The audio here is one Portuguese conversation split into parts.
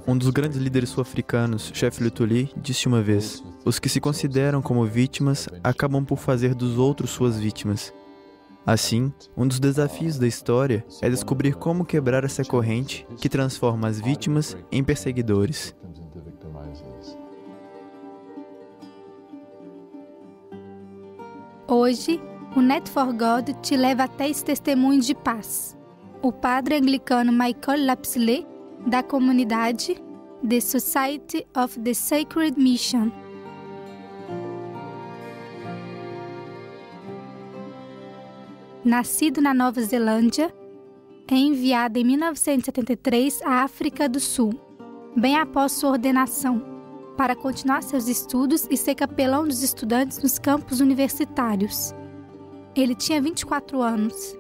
Um dos grandes líderes sul-africanos, Chef Lutuli, disse uma vez: os que se consideram como vítimas acabam por fazer dos outros suas vítimas. Assim, um dos desafios da história é descobrir como quebrar essa corrente que transforma as vítimas em perseguidores. Hoje, o Net for God te leva até esse testemunho de paz. O padre anglicano Michael Lapsley, da comunidade The Society of the Sacred Mission. Nascido na Nova Zelândia, é enviado em 1973 à África do Sul, bem após sua ordenação, para continuar seus estudos e ser capelão dos estudantes nos campos universitários. Ele tinha 24 anos.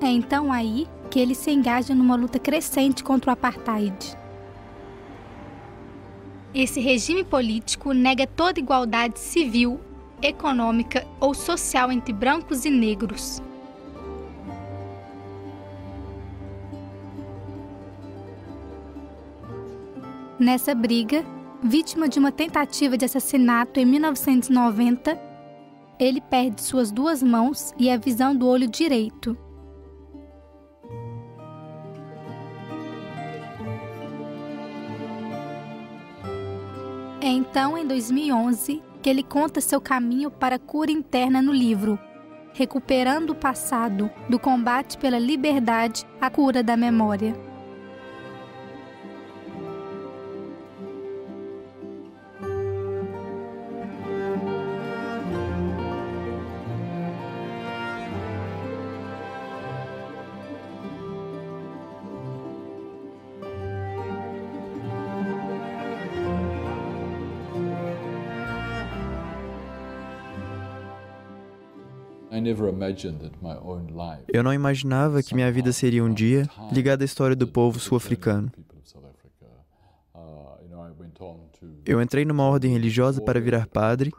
É então aí que ele se engaja numa luta crescente contra o apartheid. Esse regime político nega toda igualdade civil, econômica ou social entre brancos e negros. Nessa briga, vítima de uma tentativa de assassinato em 1990, ele perde suas duas mãos e a visão do olho direito. É então, em 2011, que ele conta seu caminho para a cura interna no livro Recuperando o Passado, do combate pela liberdade à cura da memória. Eu não imaginava que minha vida seria um dia ligada à história do povo sul-africano. Eu entrei numa ordem religiosa para virar padre.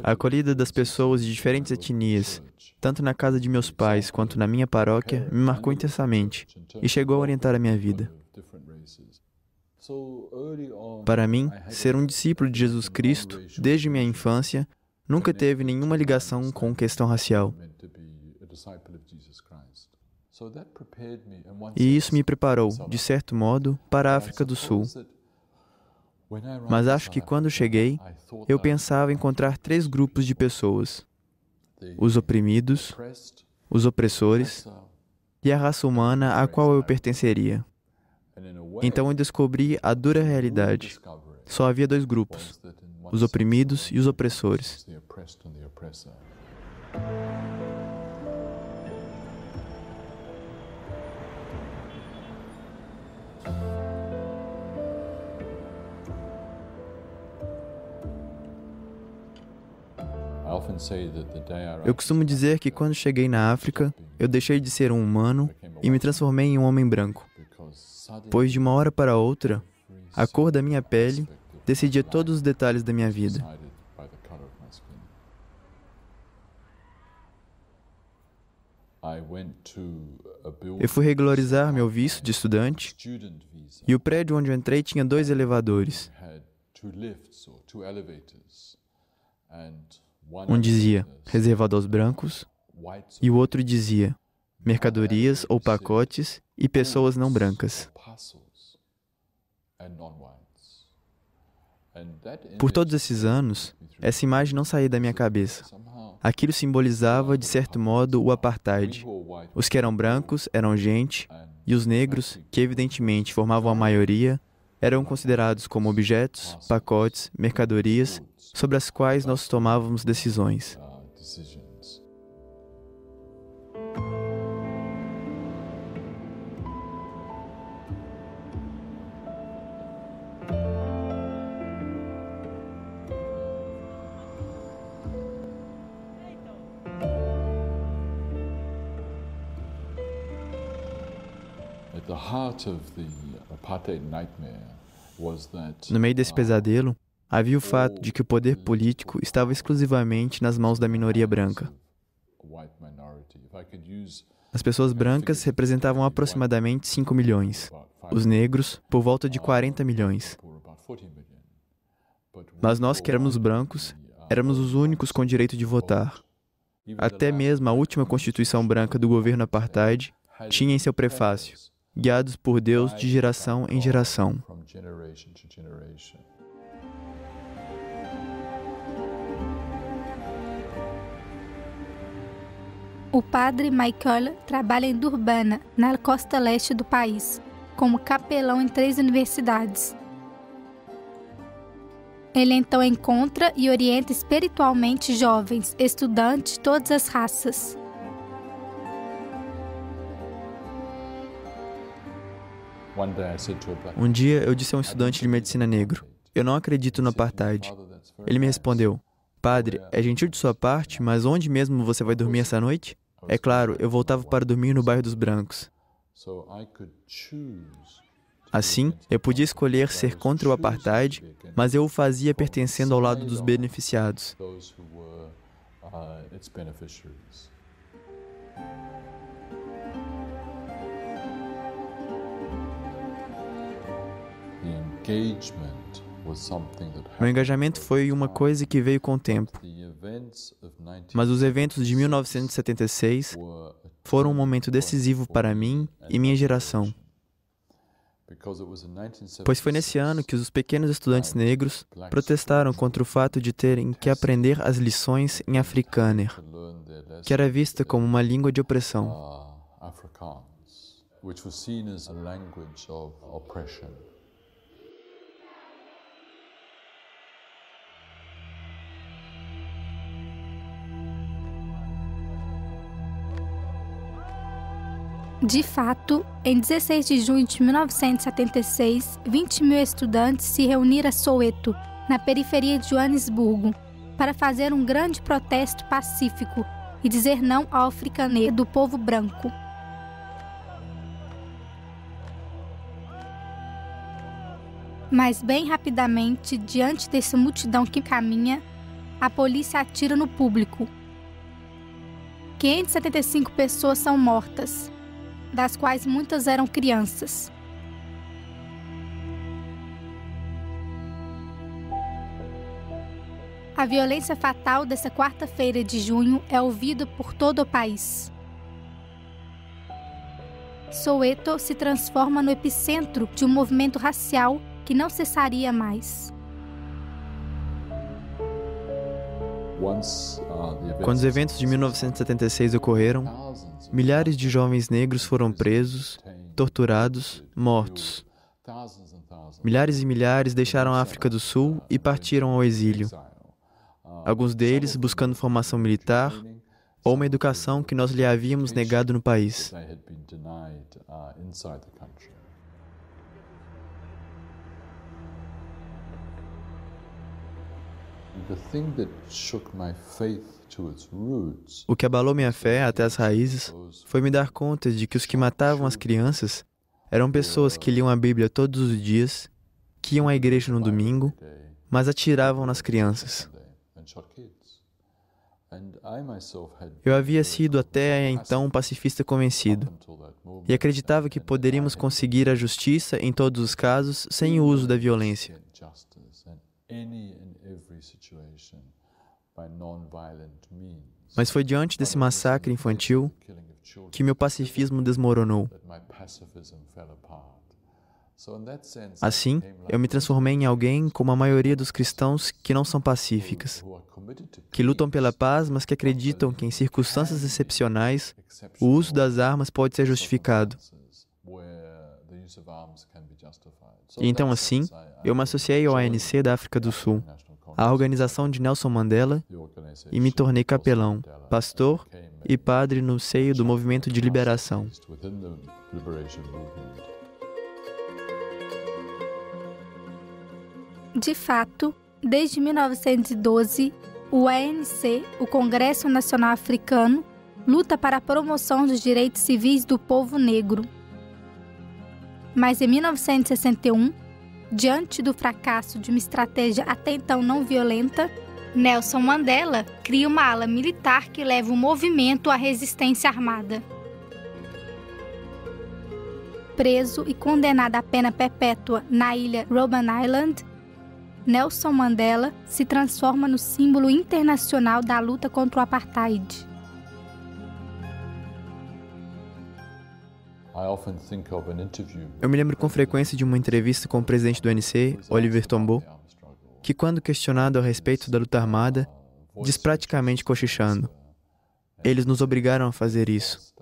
A acolhida das pessoas de diferentes etnias, tanto na casa de meus pais quanto na minha paróquia, me marcou intensamente e chegou a orientar a minha vida. Para mim, ser um discípulo de Jesus Cristo, desde minha infância, nunca teve nenhuma ligação com questão racial. E isso me preparou, de certo modo, para a África do Sul. Mas acho que quando cheguei, eu pensava encontrar três grupos de pessoas: os oprimidos, os opressores e a raça humana à qual eu pertenceria. Então eu descobri a dura realidade. Só havia dois grupos: os oprimidos e os opressores. Eu costumo dizer que quando cheguei na África, eu deixei de ser um humano e me transformei em um homem branco. Pois de uma hora para outra, a cor da minha pele decidia todos os detalhes da minha vida. Eu fui regularizar meu visto de estudante e o prédio onde eu entrei tinha 2 elevadores. Um dizia reservado aos brancos e o outro dizia mercadorias ou pacotes e pessoas não brancas. Por todos esses anos, essa imagem não saía da minha cabeça. Aquilo simbolizava, de certo modo, o apartheid. Os que eram brancos eram gente, e os negros, que evidentemente formavam a maioria, eram considerados como objetos, pacotes, mercadorias, sobre as quais nós tomávamos decisões. No meio desse pesadelo, havia o fato de que o poder político estava exclusivamente nas mãos da minoria branca. As pessoas brancas representavam aproximadamente 5 milhões. Os negros, por volta de 40 milhões. Mas nós que éramos brancos, éramos os únicos com direito de votar. Até mesmo a última Constituição branca do governo apartheid tinha em seu prefácio: guiados por Deus de geração em geração. O padre Michael trabalha em Durban, na costa leste do país, como capelão em 3 universidades. Ele então encontra e orienta espiritualmente jovens, estudantes de todas as raças. Um dia eu disse a um estudante de medicina negro: eu não acredito no apartheid. Ele me respondeu: padre, é gentil de sua parte, mas onde mesmo você vai dormir essa noite? É claro, eu voltava para dormir no bairro dos brancos. Assim, eu podia escolher ser contra o apartheid, mas eu o fazia pertencendo ao lado dos beneficiados. Meu engajamento foi uma coisa que veio com o tempo. Mas os eventos de 1976 foram um momento decisivo para mim e minha geração. Pois foi nesse ano que os pequenos estudantes negros protestaram contra o fato de terem que aprender as lições em Afrikaner, que era vista como uma língua de opressão. De fato, em 16 de junho de 1976, 20 mil estudantes se reuniram a Soweto, na periferia de Joanesburgo, para fazer um grande protesto pacífico e dizer não ao africaner do povo branco. Mas bem rapidamente, diante dessa multidão que caminha, a polícia atira no público. 575 pessoas são mortas, das quais muitas eram crianças. A violência fatal dessa quarta-feira de junho é ouvida por todo o país. Soweto se transforma no epicentro de um movimento racial que não cessaria mais. Quando os eventos de 1976 ocorreram, milhares de jovens negros foram presos, torturados, mortos. Milhares e milhares deixaram a África do Sul e partiram ao exílio. Alguns deles buscando formação militar ou uma educação que nós lhe havíamos negado no país. O que abalou minha fé até as raízes foi me dar conta de que os que matavam as crianças eram pessoas que liam a Bíblia todos os dias, que iam à igreja no domingo, mas atiravam nas crianças. Eu havia sido até então um pacifista convencido e acreditava que poderíamos conseguir a justiça em todos os casos sem o uso da violência. Mas foi diante desse massacre infantil que meu pacifismo desmoronou. Assim, eu me transformei em alguém como a maioria dos cristãos que não são pacíficas, que lutam pela paz, mas que acreditam que em circunstâncias excepcionais, o uso das armas pode ser justificado. E então, assim, eu me associei ao ANC da África do Sul, à organização de Nelson Mandela, e me tornei capelão, pastor e padre no seio do movimento de liberação. De fato, desde 1912, o ANC, o Congresso Nacional Africano, luta para a promoção dos direitos civis do povo negro. Mas em 1961, diante do fracasso de uma estratégia até então não violenta, Nelson Mandela cria uma ala militar que leva o movimento à resistência armada. preso e condenado à pena perpétua na ilha Robben Island, Nelson Mandela se transforma no símbolo internacional da luta contra o apartheid. Eu me lembro com frequência de uma entrevista com o presidente do ANC, Oliver Tambo, que, quando questionado a respeito da luta armada, diz praticamente cochichando: eles nos obrigaram a fazer isso.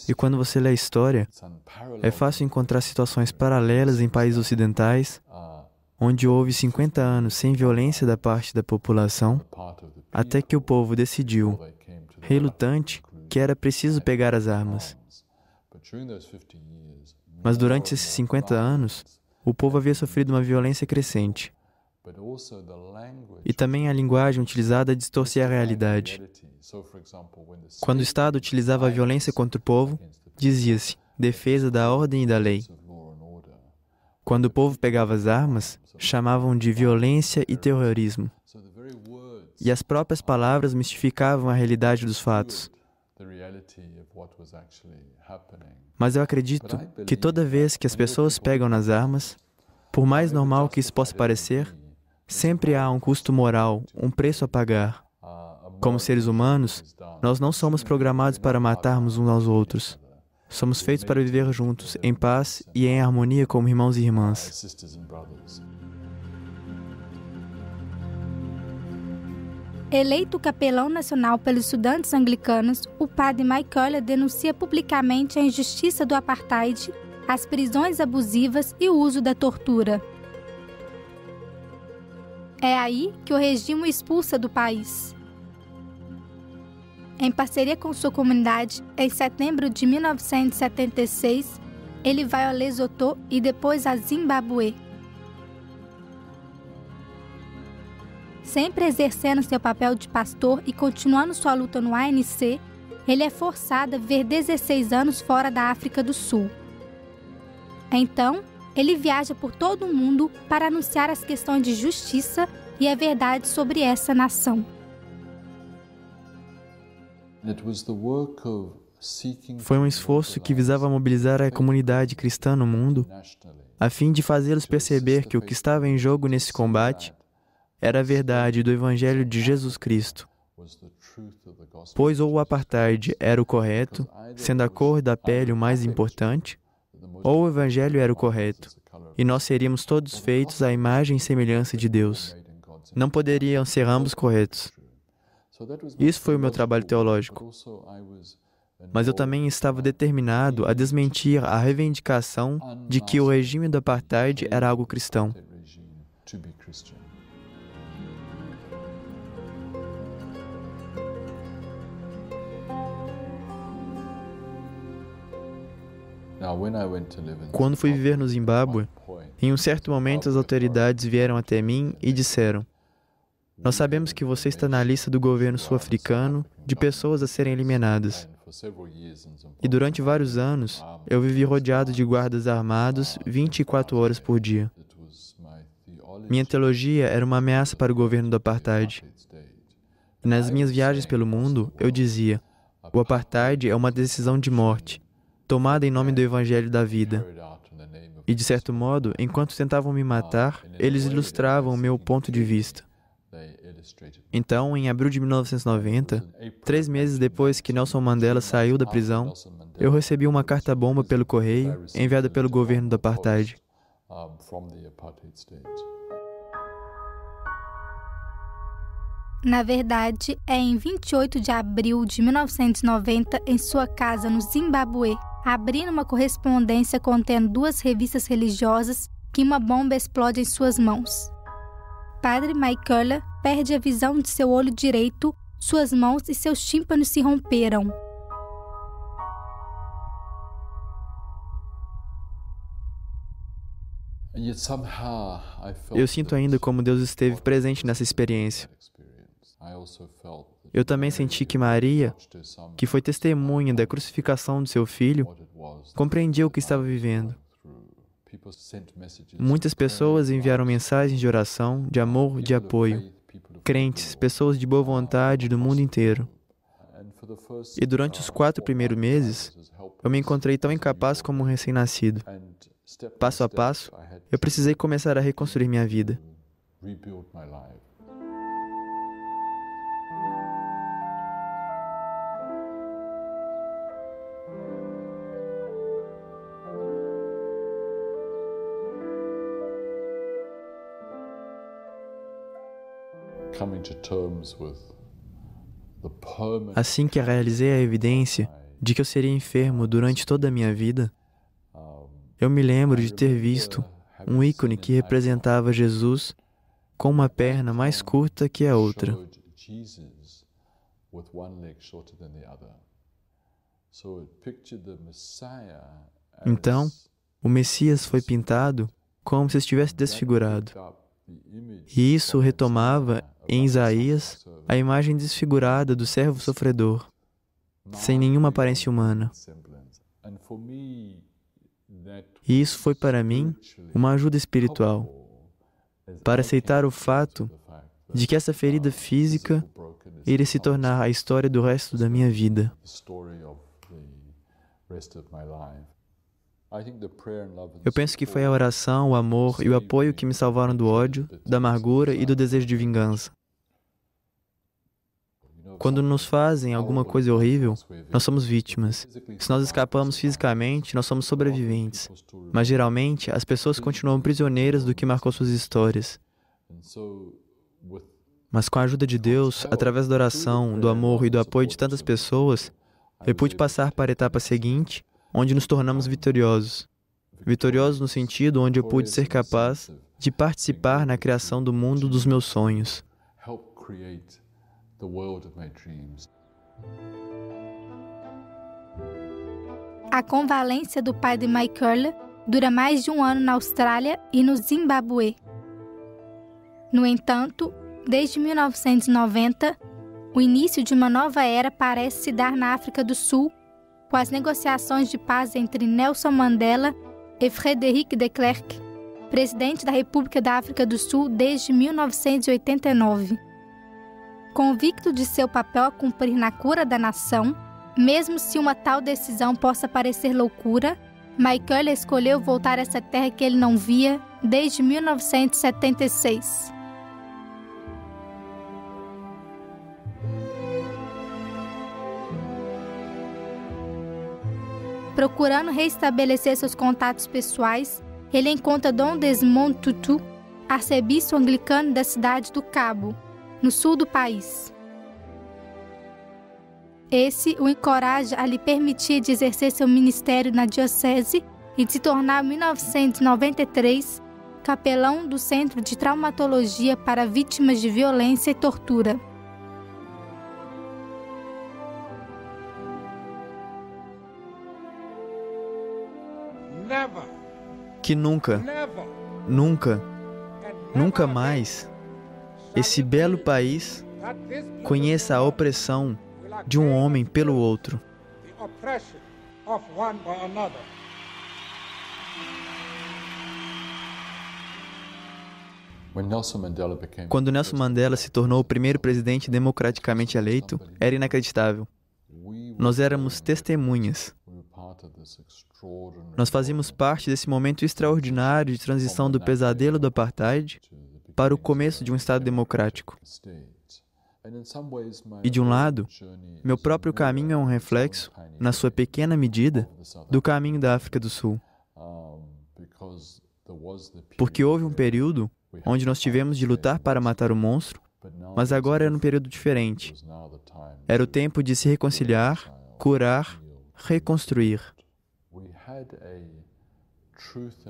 E quando você lê a história, é fácil encontrar situações paralelas em países ocidentais, onde houve 50 anos sem violência da parte da população, até que o povo decidiu, relutante, que era preciso pegar as armas. Mas durante esses 50 anos, o povo havia sofrido uma violência crescente. E também a linguagem utilizada distorcia a realidade. Quando o Estado utilizava a violência contra o povo, dizia-se defesa da ordem e da lei. Quando o povo pegava as armas, chamavam de violência e terrorismo. E as próprias palavras mistificavam a realidade dos fatos. Mas eu acredito que toda vez que as pessoas pegam nas armas, por mais normal que isso possa parecer, sempre há um custo moral, um preço a pagar. Como seres humanos, nós não somos programados para matarmos uns aos outros. Somos feitos para viver juntos, em paz e em harmonia como irmãos e irmãs. Eleito capelão nacional pelos estudantes anglicanos, o padre Mike Oller denuncia publicamente a injustiça do apartheid, as prisões abusivas e o uso da tortura. É aí que o regime o expulsa do país. Em parceria com sua comunidade, em setembro de 1976, ele vai a Lesotho e depois a Zimbábue. Sempre exercendo seu papel de pastor e continuando sua luta no ANC, ele é forçado a viver 16 anos fora da África do Sul. Então, ele viaja por todo o mundo para anunciar as questões de justiça e a verdade sobre essa nação. Foi um esforço que visava mobilizar a comunidade cristã no mundo, a fim de fazê-los perceber que o que estava em jogo nesse combate era a verdade do Evangelho de Jesus Cristo. Pois ou o apartheid era o correto, sendo a cor da pele o mais importante, ou o Evangelho era o correto, e nós seríamos todos feitos à imagem e semelhança de Deus. Não poderiam ser ambos corretos. Isso foi o meu trabalho teológico. Mas eu também estava determinado a desmentir a reivindicação de que o regime do apartheid era algo cristão. Quando fui viver no Zimbábue, em um certo momento as autoridades vieram até mim e disseram: nós sabemos que você está na lista do governo sul-africano de pessoas a serem eliminadas. E durante vários anos, eu vivi rodeado de guardas armados 24 horas por dia. Minha teologia era uma ameaça para o governo do apartheid. E nas minhas viagens pelo mundo, eu dizia: o apartheid é uma decisão de morte, tomada em nome do Evangelho da vida. E, de certo modo, enquanto tentavam me matar, eles ilustravam o meu ponto de vista. Então, em abril de 1990, 3 meses depois que Nelson Mandela saiu da prisão, eu recebi uma carta-bomba pelo correio, enviada pelo governo do apartheid. Na verdade, é em 28 de abril de 1990, em sua casa no Zimbábue, abrindo uma correspondência contendo 2 revistas religiosas, que uma bomba explode em suas mãos. Padre Mike Oller perde a visão de seu olho direito, suas mãos e seus tímpanos se romperam. Eu sinto ainda como Deus esteve presente nessa experiência. Eu também senti que Maria, que foi testemunha da crucificação de seu filho, compreendia o que estava vivendo. Muitas pessoas enviaram mensagens de oração, de amor, de apoio. Crentes, pessoas de boa vontade do mundo inteiro. E durante os 4 primeiros meses, eu me encontrei tão incapaz como um recém-nascido. Passo a passo, eu precisei começar a reconstruir minha vida. Assim que realizei a evidência de que eu seria enfermo durante toda a minha vida, eu me lembro de ter visto um ícone que representava Jesus com uma perna mais curta que a outra. Então, o Messias foi pintado como se estivesse desfigurado. E isso retomava, em Isaías, a imagem desfigurada do servo sofredor, sem nenhuma aparência humana. E isso foi para mim uma ajuda espiritual, para aceitar o fato de que essa ferida física iria se tornar a história do resto da minha vida. Eu penso que foi a oração, o amor e o apoio que me salvaram do ódio, da amargura e do desejo de vingança. Quando nos fazem alguma coisa horrível, nós somos vítimas. Se nós escapamos fisicamente, nós somos sobreviventes. Mas geralmente, as pessoas continuam prisioneiras do que marcou suas histórias. Mas com a ajuda de Deus, através da oração, do amor e do apoio de tantas pessoas, eu pude passar para a etapa seguinte, onde nos tornamos vitoriosos. Vitoriosos no sentido onde eu pude ser capaz de participar na criação do mundo dos meus sonhos. A convalescência do pai de Michael dura mais de 1 ano na Austrália e no Zimbábue. No entanto, desde 1990, o início de uma nova era parece se dar na África do Sul, com as negociações de paz entre Nelson Mandela e Frédéric de Klerk, presidente da República da África do Sul desde 1989. Convicto de seu papel a cumprir na cura da nação, mesmo se uma tal decisão possa parecer loucura, Michael escolheu voltar a essa terra que ele não via desde 1976. Procurando restabelecer seus contatos pessoais, ele encontra Dom Desmond Tutu, arcebispo anglicano da cidade do Cabo, no sul do país. Esse o encoraja a lhe permitir de exercer seu ministério na diocese e de se tornar, em 1993, capelão do Centro de Traumatologia para Vítimas de Violência e Tortura. Que nunca mais esse belo país conheça a opressão de um homem pelo outro. Quando Nelson Mandela se tornou o primeiro presidente democraticamente eleito, era inacreditável. Nós éramos testemunhas. Nós fazíamos parte desse momento extraordinário de transição do pesadelo do apartheid para o começo de um Estado democrático. E de um lado, meu próprio caminho é um reflexo, na sua pequena medida, do caminho da África do Sul. Porque houve um período onde nós tivemos de lutar para matar o monstro, mas agora era um período diferente. Era o tempo de se reconciliar, curar, reconstruir.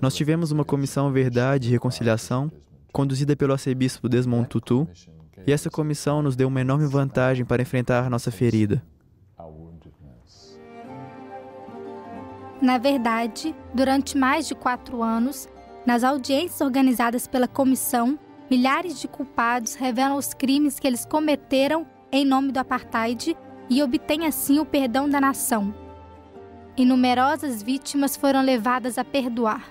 Nós tivemos uma comissão Verdade e Reconciliação, conduzida pelo arcebispo Desmond Tutu, e essa comissão nos deu uma enorme vantagem para enfrentar nossa ferida. Na verdade, durante mais de 4 anos, nas audiências organizadas pela comissão, milhares de culpados revelam os crimes que eles cometeram em nome do apartheid e obtêm assim o perdão da nação. E numerosas vítimas foram levadas a perdoar.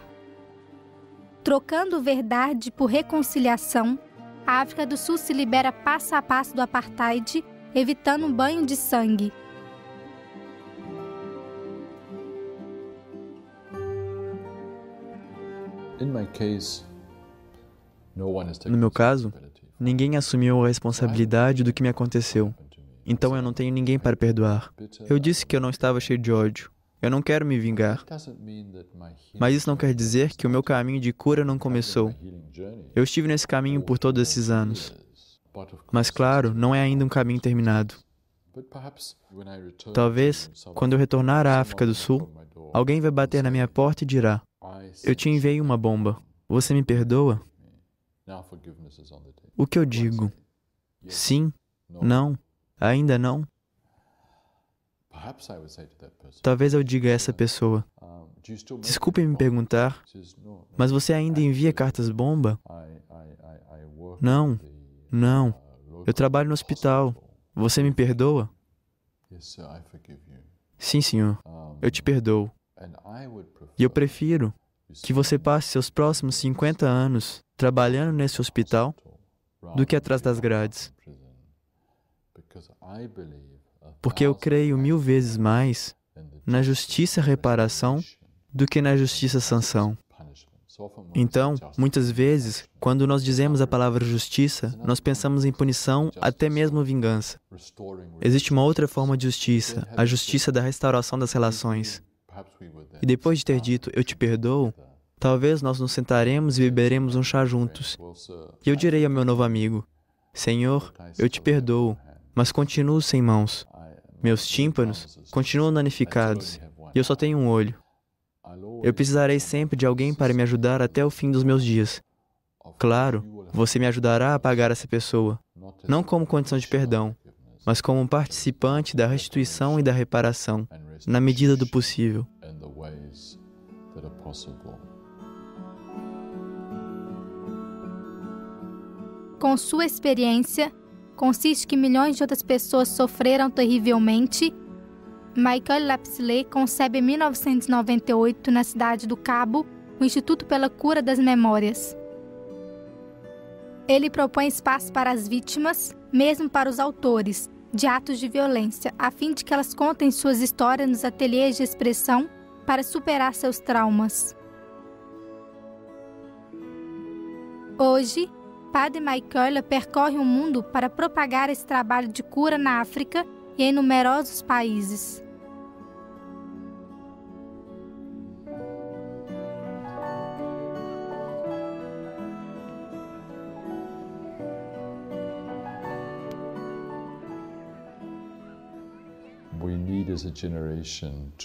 Trocando verdade por reconciliação, a África do Sul se libera passo a passo do apartheid, evitando um banho de sangue, No meu caso, ninguém assumiu a responsabilidade do que me aconteceu. Então eu não tenho ninguém para perdoar. Eu disse que eu não estava cheio de ódio. Eu não quero me vingar. Mas isso não quer dizer que o meu caminho de cura não começou. Eu estive nesse caminho por todos esses anos. Mas claro, não é ainda um caminho terminado. Talvez, quando eu retornar à África do Sul, alguém vai bater na minha porta e dirá: eu te enviei uma bomba. Você me perdoa? O que eu digo? Sim? Não? Ainda não? Talvez eu diga a essa pessoa: desculpe me perguntar, mas você ainda envia cartas-bomba? Não, não. Eu trabalho no hospital. Você me perdoa? Sim, senhor. Eu te perdoo. E eu prefiro que você passe seus próximos 50 anos trabalhando nesse hospital do que atrás das grades. Porque eu creio 1000 vezes mais na justiça reparação do que na justiça sanção. Então, muitas vezes, quando nós dizemos a palavra justiça, nós pensamos em punição, até mesmo vingança. Existe uma outra forma de justiça, a justiça da restauração das relações. E depois de ter dito, eu te perdoo, talvez nós nos sentaremos e beberemos um chá juntos. E eu direi ao meu novo amigo: Senhor, eu te perdoo, mas continuo sem mãos. Meus tímpanos continuam danificados e eu só tenho um olho. Eu precisarei sempre de alguém para me ajudar até o fim dos meus dias. Claro, você me ajudará a pagar essa pessoa, não como condição de perdão, mas como um participante da restituição e da reparação, na medida do possível. Com sua experiência, consiste que milhões de outras pessoas sofreram terrivelmente, Michael Lapsley concebe em 1998, na cidade do Cabo, o Instituto pela Cura das Memórias. Ele propõe espaço para as vítimas, mesmo para os autores, de atos de violência, a fim de que elas contem suas histórias nos ateliês de expressão para superar seus traumas. Hoje, Padre Michael percorre o mundo para propagar esse trabalho de cura na África e em numerosos países.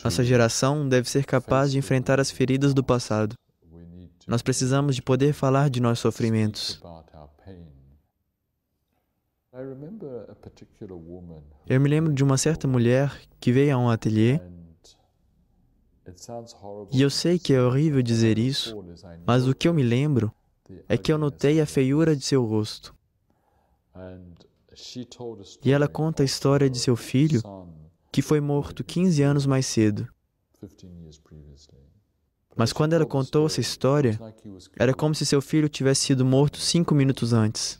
Nossa geração deve ser capaz de enfrentar as feridas do passado. Nós precisamos de poder falar de nossos sofrimentos. Eu me lembro de uma certa mulher que veio a um ateliê, e eu sei que é horrível dizer isso, mas o que eu me lembro é que eu notei a feiura de seu rosto. E ela conta a história de seu filho, que foi morto 15 anos mais cedo. Mas quando ela contou essa história, era como se seu filho tivesse sido morto 5 minutos antes.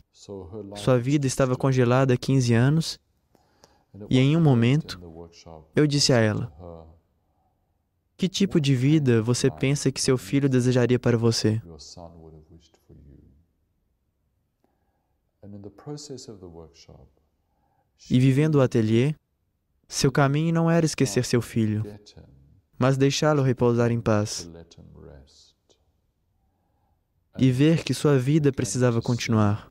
Sua vida estava congelada há 15 anos, e em um momento, eu disse a ela: que tipo de vida você pensa que seu filho desejaria para você? E vivendo o ateliê, seu caminho não era esquecer seu filho, mas deixá-lo repousar em paz e ver que sua vida precisava continuar.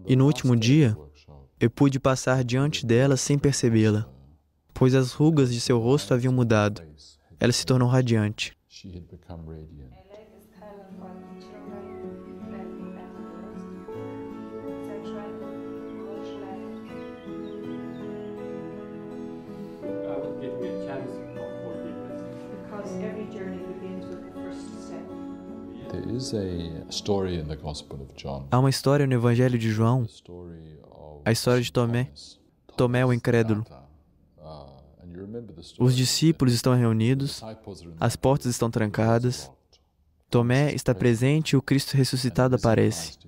E no último dia, eu pude passar diante dela sem percebê-la, pois as rugas de seu rosto haviam mudado. Ela se tornou radiante. Há uma história no Evangelho de João, a história de Tomé, Tomé o incrédulo. Os discípulos estão reunidos, as portas estão trancadas, Tomé está presente e o Cristo ressuscitado aparece.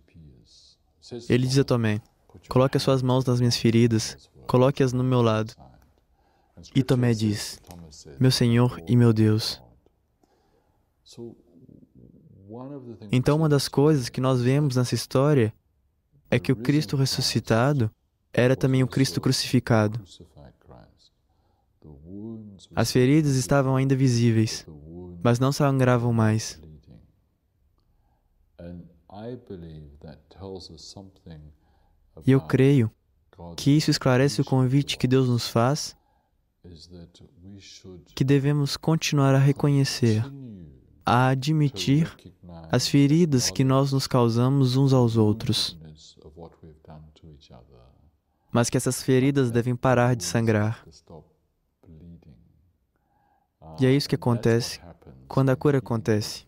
Ele diz a Tomé: coloque as suas mãos nas minhas feridas, coloque-as no meu lado. E Tomé diz: meu Senhor e meu Deus. Então, uma das coisas que nós vemos nessa história é que o Cristo ressuscitado era também o Cristo crucificado. As feridas estavam ainda visíveis, mas não sangravam mais. E eu creio que isso esclarece o convite que Deus nos faz, que devemos continuar a reconhecer, a admitir as feridas que nós nos causamos uns aos outros, mas que essas feridas devem parar de sangrar. E é isso que acontece quando a cura acontece.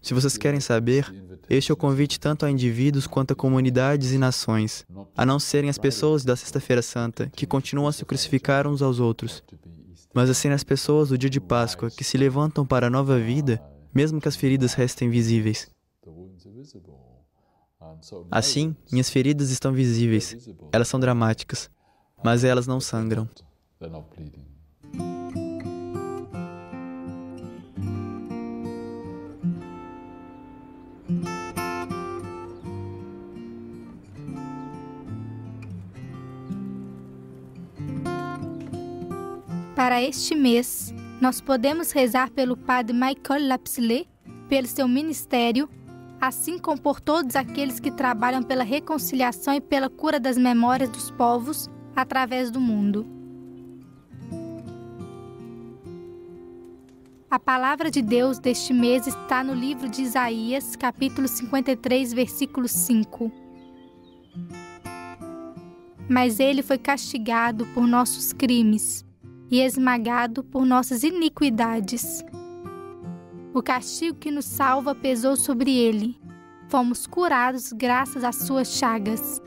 Se vocês querem saber, este é o convite tanto a indivíduos quanto a comunidades e nações, a não serem as pessoas da Sexta-feira Santa, que continuam a se crucificar uns aos outros, mas a serem as pessoas do dia de Páscoa, que se levantam para a nova vida, mesmo que as feridas restem visíveis. Assim, minhas feridas estão visíveis, elas são dramáticas, mas elas não sangram. Para este mês, nós podemos rezar pelo Padre Michael Lapsley, pelo seu ministério, assim como por todos aqueles que trabalham pela reconciliação e pela cura das memórias dos povos através do mundo. A palavra de Deus deste mês está no livro de Isaías, capítulo 53, versículo 5. Mas ele foi castigado por nossos crimes e esmagado por nossas iniquidades. O castigo que nos salva pesou sobre ele. Fomos curados graças às suas chagas.